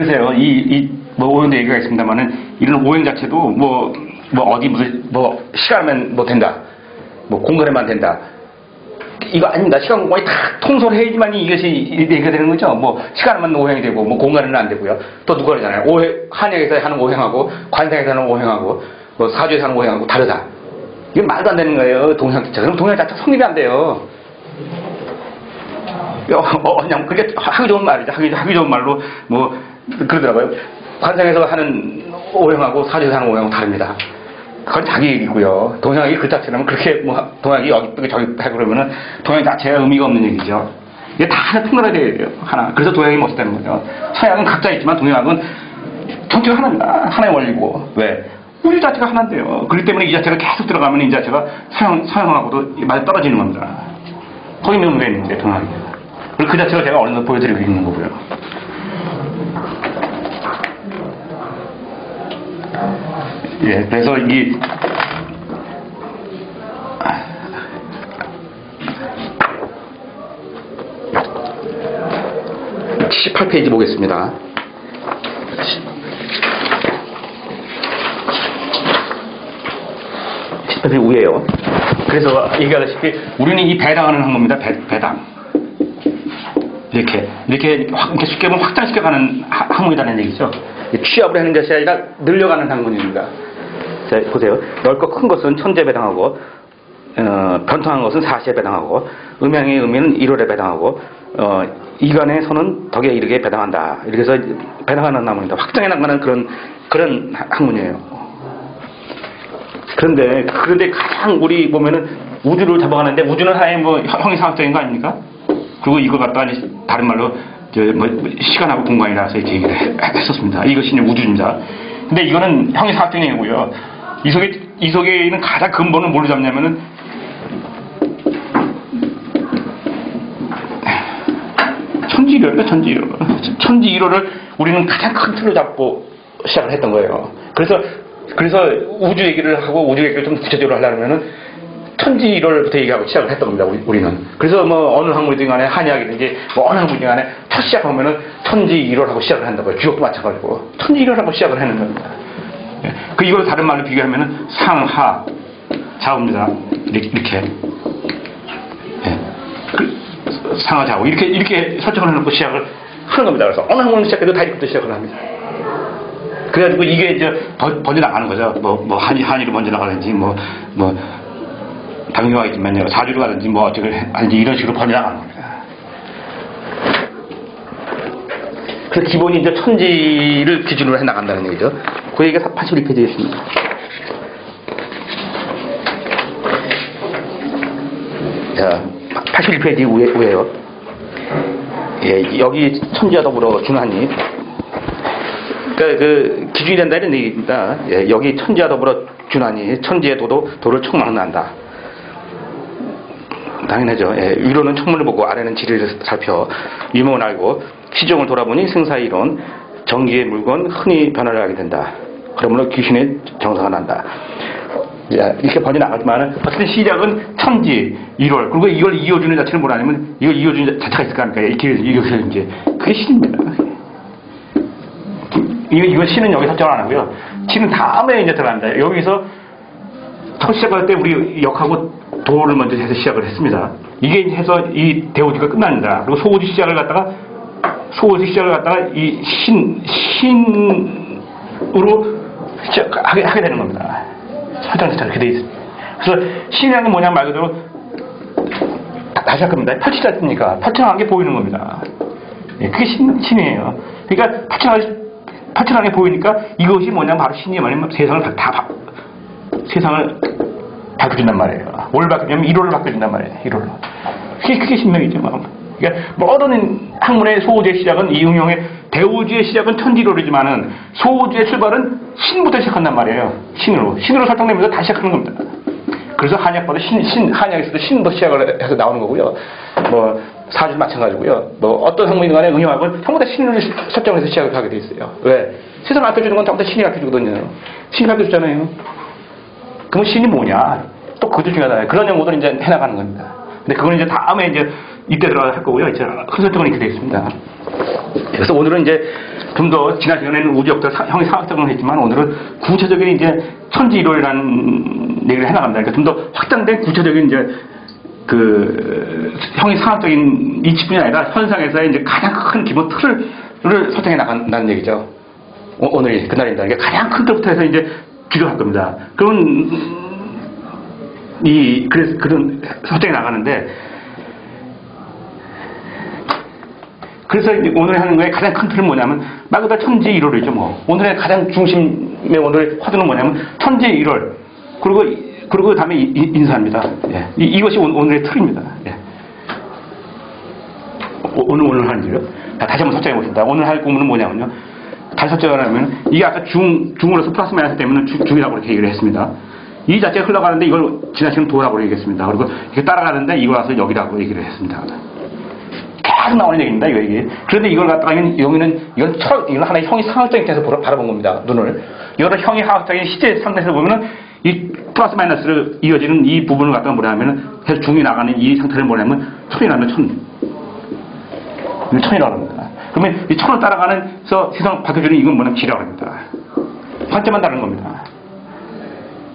글쎄요, 뭐, 오행도 얘기가 있습니다만은, 이런 오행 자체도, 어디 무슨, 시간이면 된다. 공간에만 된다. 이거 아닙니다. 시간 공간이 다 통솔해야지만 이것이 얘기가 되는 거죠. 시간에만 오행이 되고, 공간에는 안 되고요. 또 누가 그러잖아요. 한약에서 하는 오행하고, 관상에서 하는 오행하고, 사주에서 하는 오행하고 다르다. 이건 말도 안 되는 거예요. 동양 자체. 그럼 동양 자체 성립이 안 돼요. 그냥 그게 하기 좋은 말이죠. 하기 좋은 말로, 그러더라고요. 관상에서 하는 오행하고 사주에서 하는 오행하고 다릅니다. 그건 자기 얘기고요. 동양이 그 자체라면 그렇게 동양이 여기 저기 하고 그러면은 동양 자체가 의미가 없는 얘기죠. 이게 다 하나 통달해야 돼요. 하나. 그래서 동양이 멋있다는 거죠. 서양은 각자 있지만 동양은 전체가 하나입니다. 하나의 원리고. 왜? 우리 자체가 하나인데요. 그렇기 때문에 이 자체가 계속 들어가면 이 자체가 서양하고도 많이 떨어지는 겁니다. 거기 명분이 있는데 동양이. 그리고 그 자체를 제가 어느 정도 보여드리고 있는 거고요. 예, 그래서 78페이지 보겠습니다. 78페이지 위에요. 그래서 얘기하다시피 우리는 이 배당하는 항목입니다. 배당. 이렇게 쉽게 보면 확장시켜가는 항목이라는 얘기죠. 취합을 하는 것이 아니라 늘려가는 학문입니다. 자, 보세요. 넓고 큰 것은 천재에 배당하고, 변통한 것은 사시에 배당하고, 음양의 의미는 일월에 배당하고, 이간의 선은 덕에 이르게 배당한다. 이렇게 해서 배당하는 학문입니다. 확장해 나가는 그런 학문이에요. 그런데 가장 우리 보면은 우주를 잡아가는데 우주는 하나의 형이상학적인 거 아닙니까? 그리고 이걸 갖다 다른 말로 시간하고 공간이라서 이렇게 얘기를 했었습니다. 이것이 이제 우주입니다. 근데 이거는 형이상학적인 얘기고요. 이 속에 있는 가장 근본은 뭘로 잡냐면은 천지일호입니다. 천지일호를 우리는 가장 큰 틀로 잡고 시작을 했던 거예요. 그래서 우주 얘기를 하고 우주 얘기를 좀 구체적으로 하려면은 천지일호부터 얘기하고 시작을 했던 겁니다. 우리는. 그래서 어느 학문이든 간에 한의학이든지 어느 학문이든 간에 첫 시작하면은 천지일호라고 시작을 한다고요. 주역도 마찬가지고 천지일호라고 시작을 하는 겁니다. 이걸 다른 말로 비교하면은 상하 좌우입니다. 이렇게. 상하 좌우 이렇게 설정을 해놓고 시작을 하는 겁니다. 그래서 어느 학문을 시작해도 다 이렇게 시작을 합니다. 그래가지고 이게 이제 번져 나가는 거죠. 한의로 먼저 나가든지 당뇨가 있지만요. 사주로 가든지 어떻게 하든지 이런 식으로 번져 나가는 겁니다. 그래서 기본이 이제 천지를 기준으로 해 나간다는 얘기죠. 그 얘기가 81페이지에 있습니다. 자, 81페이지 위에요. 예, 여기 천지와 더불어 준하니. 그러니까 기준이 된다 이런 얘기입니다. 예, 여기 천지와 더불어 준하니 천지의 도를 청망한다. 당연하죠. 예, 위로는 청문을 보고 아래는 지리를 살펴 유명을 알고 시종을 돌아보니 생사이론 정기의 물건 흔히 변화를 하게 된다. 그러므로 귀신의 정사가 난다. 이렇게 번져 나가지만은 어쨌든 시작은 천지 1월 그리고 이걸 이어주는 자체는 뭐라냐면 이걸 이어주는 자체가 있을 거 아닙니까? 이렇게 이제 그게 신입니다. 이거 신은 여기 설정을 안 하고요. 신은 다음에 이제 들어간다. 여기서 첫 시작할 때 우리 역하고 도를 먼저 해서 시작을 했습니다. 이게 해서 이 대오지가 끝납니다. 그리고 소오지 시작을 갖다가 이 신으로 하게 되는 겁니다. 설정자체가 그렇게 돼 있습니다. 그래서 신이라는 게 뭐냐면 말 그대로 다시 할 겁니다. 펼치지 않습니까? 펼쳐나간 게 보이는 겁니다. 예, 그게 신이에요. 그러니까 펼쳐나간 게 보이니까 이것이 뭐냐면 바로 신이 뭐냐면 세상을 바꿔준단 말이에요. 뭘 바꿔주냐면 1호를 바꿔준단 말이에요. 1호를. 그게 신명이죠. 그러니까 모든 학문의 소오주의 시작은 이 응용의 대오주의 시작은 천지로이지만은 소오주의 출발은 신부터 시작한단 말이에요. 신으로 설정되면서 다시 시작하는 겁니다. 그래서 한약보다 한약에서도 신부터 시작을 해서 나오는 거고요. 사주 마찬가지고요. 어떤 학문이든 간에 응용학은 전부 다 신을 설정해서 시작을 하게 돼 있어요. 왜? 세상을 알려주는 건 전부 다 신이 알려주거든요. 신이 알려주잖아요. 그러면 신이 뭐냐? 또 그것도 중요하잖아요. 그런 연구도 이제 해나가는 겁니다. 근데 그건 이제 다음에 이제 이때 들어갈 거고요. 이제 컨설팅은 이렇게 되어 있습니다. 그래서 오늘은 이제 좀 더 지난 시간에는 우주역도 형이 상학적으로 했지만 오늘은 구체적인 이제 천지이론이라는 얘기를 해나갑니다. 그러니까 좀 더 확장된 구체적인 이제 그 형이 상학적인 이치뿐이 아니라 현상에서의 이제 가장 큰 기본 틀을 설정해 나간다는 얘기죠. 오늘이 그날입니다. 그러니까 가장 큰 틀부터 해서 이제 기록할 겁니다. 그런 그래서 그런 설정해 나가는데. 그래서 오늘 하는 거에 가장 큰 틀은 뭐냐면 말 그대로 천지일월이죠. 뭐 오늘의 가장 중심의 오늘의 화두는 뭐냐면 천지일월 그리고 다음에 인사입니다. 예. 이것이 오늘의 틀입니다. 예. 오늘 하는 일이요. 다시 한번 설정해 보겠습니다. 오늘 할 공부는 뭐냐면요. 다시 설정을 하면 이게 아까 중으로서 플러스 마이너스 때문에 중이라고 이렇게 얘기를 했습니다. 이 자체가 흘러가는데 이걸 지난 시간 도라고 얘기했습니다. 그리고 이렇게 따라가는데 이거 와서 여기라고 얘기를 했습니다. 계속 나오는 얘기입니다, 이 얘기. 그런데 이걸 갖다가 이건 하나의 형이 상학적인 입장에서 바라본 겁니다, 눈을. 여러 형이 하학적인 시제 상태에서 보면은 이 플러스 마이너스를 이어지는 이 부분을 갖다가 뭐라 하면은 계속 중이 나가는 이 상태를 뭐냐면 천이라면 천이라고 합니다. 그러면 이 천을 따라가면서 세상 바뀌어주는 이건 뭐냐면 기라고 합니다. 한자만 다른 겁니다.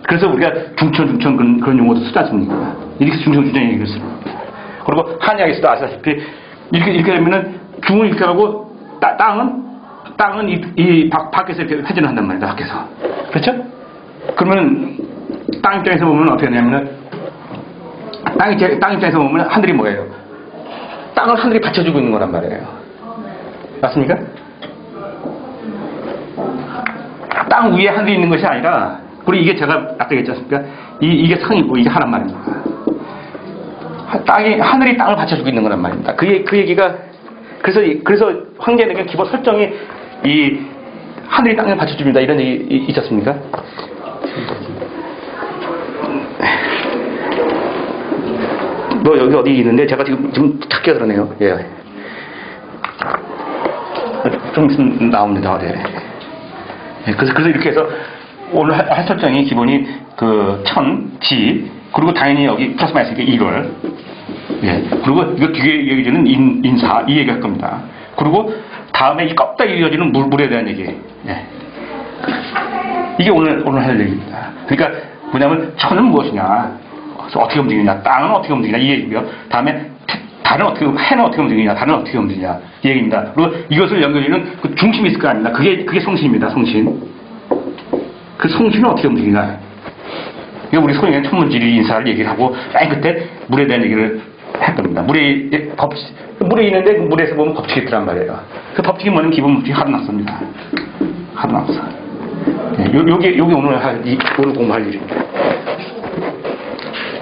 그래서 우리가 중천 그런 용어도 쓰지 않습니까? 이렇게 중천 얘기를 쓰는 겁니다. 그리고 한약에서도 아시다시피 이렇게 되면은 중을 이렇게 하고 땅은 이 밖에서 이렇게 회전을 한단 말이다. 밖에서. 그렇죠? 그러면 땅 입장에서 보면 어떻게 되냐면은 땅 입장에서 보면 하늘이 뭐예요? 땅을 하늘이 받쳐주고 있는 거란 말이에요. 맞습니까? 땅 위에 하늘이 있는 것이 아니라 그리고 이게 제가 아까 얘기했지 않습니까? 이게 상이고 이게 하란 말입니다. 하늘이 땅을 받쳐주고 있는 거란 말입니다. 그 얘기가, 그래서 황제에게 기본 설정이 이 하늘이 땅을 받쳐줍니다. 이런 얘기 있었습니까? 뭐 여기 어디 있는데 제가 지금 찾기가 그러네요. 예. 좀 있으면 나옵니다. 네. 예. 그래서 이렇게 해서 오늘 할 설정이 기본이 그 천, 지, 그리고 당연히 여기 플러스 마이너스 1월. 예. 그리고 이거 뒤에 얘기해주는 인사, 이 얘기 할 겁니다. 그리고 다음에 이 껍다 이어지는 물에 대한 얘기. 예. 이게 오늘 할 얘기입니다. 그러니까 뭐냐면 천은 무엇이냐, 어떻게 움직이냐, 땅은 어떻게 움직이냐, 이 얘기고요. 다음에 해는 어떻게 움직이냐, 달은 어떻게 움직이냐, 이 얘기입니다. 그리고 이것을 연결해주는 그 중심이 있을 거 아닙니까? 그게 성신입니다, 성신. 그 성신은 어떻게 움직이냐. 우리 소위는 천문지리 인사를 얘기를 하고, 그때 물에 대한 얘기를 했답니다. 물에 있는데 물에서 보면 법칙이 있더란 말이에요. 그 법칙이 뭐냐면 기본 법칙이 하드낙스입니다. 하드낙스. 네, 요게 오늘 공부할 일입니다.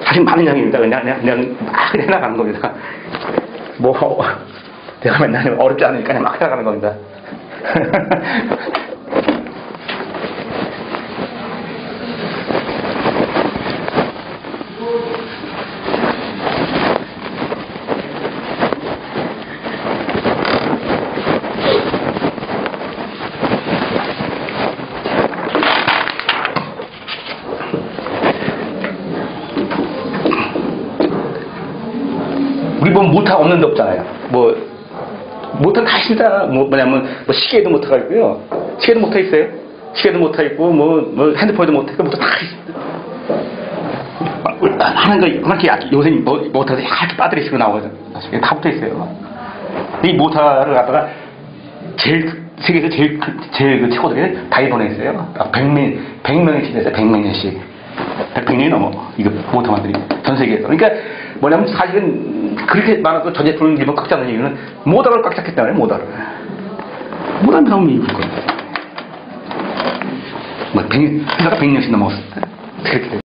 사실 많은 양입니다. 그냥 막 해나가는 겁니다. 내가 맨날 어렵지 않으니까 그냥 막 해나가는 겁니다. 우리 모터가 없는 데 없잖아요. 모터 다 있습니다. 뭐냐면, 시계에도 모터가 있고요. 시계도 모터 있어요. 시계도 모터 있고, 핸드폰에도 모터 있고, 모터 다 있습니다. 하는 거, 그렇게 요새 모터에서 얇게 배터리 식으로 나오거든요. 다 붙어 있어요. 이 모터를 갖다가 세계에서 제일 그 최고들이 다이본에 있어요. 100명이 지냈어요. 100명씩. 100명이 넘어. 이거 모터만들이. 전 세계에서. 그러니까 뭐냐면 사실은 그렇게 많아도 전 제품을 일본 꽉 잡는 이유는 모터를 꽉 잡기 때문에 모터를. 모터는 너무 이쁠 거예요. 회사가 100년씩 넘었을 때. 그렇게